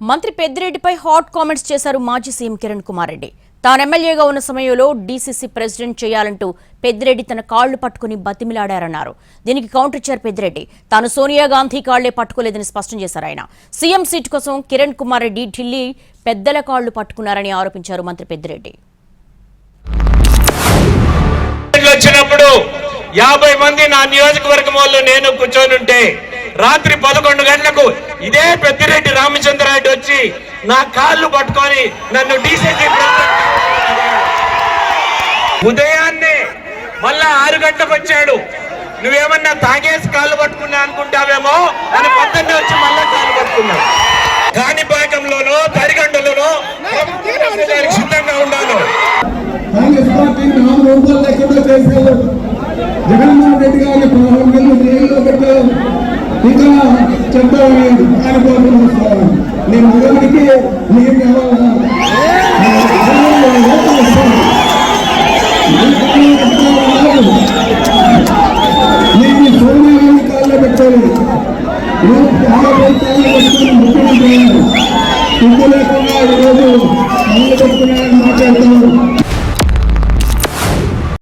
మంత్రి పెద్దిరెడ్డిపై hot comments చేశారు మాజీ సీఎం కిరణ్ కుమార్ రెడ్డి. తాను ఎమ్మెల్యేగా ఉన్న సమయంలో డీసీసీ ప్రెసిడెంట్ చేయాలంటూ పెద్దిరెడ్డి తన కాళ్లు పట్టుకుని బతిమిలాడారన్నారు. దీనికి కౌంటర్ ఇచ్చారు పెద్దిరెడ్డి. తాను సోనియా గాంధీ కాళ్లే పట్టుకోలేదని స్పష్టం చేశారు. ఆయన సీఎం సీటు కోసం కిరణ్ కుమార్ రెడ్డి ఢిల్లీ పెద్దల కాళ్లు పట్టుకున్నారని ఆరోపించారు మంత్రి పెద్దిరెడ్డి. 50 మంది నా నియోజకవర్గం వాళ్ళు నేను కూర్చొని రాత్రి 11 గంటలకు ఇదే పెద్దిరెడ్డి రామచంద్రారెడ్డి వచ్చి నా కాళ్ళు పట్టుకొని నన్ను డీసీసీ ఉదయాన్నే మళ్ళా 6 గంటలకు వచ్చాడు. నువ్వేమన్నా తాగేసి కాళ్ళు పట్టుకున్నా అనుకుంటావేమో అని పొద్దున్నే వచ్చి మళ్ళా కాళ్ళు పట్టుకున్నావు. కాణిపాకంలోనో తరిగండులోనో సిద్ధంగా ఉన్నాను. జగన్మోహన్ రెడ్డి గారిని 16 నెలలు జైల్లో పెట్టారు. ఇంకా చెప్పాలని కానిపోతున్నాను. నేను మగవాడికి నేను సోనియా గాంధీ కాళ్ళలో పెట్టాలి. ముఖ్యమంత్రి సిగ్గు లేకుండా ఈరోజు పెట్టుకున్నారని మాట్లాడుతున్నారు.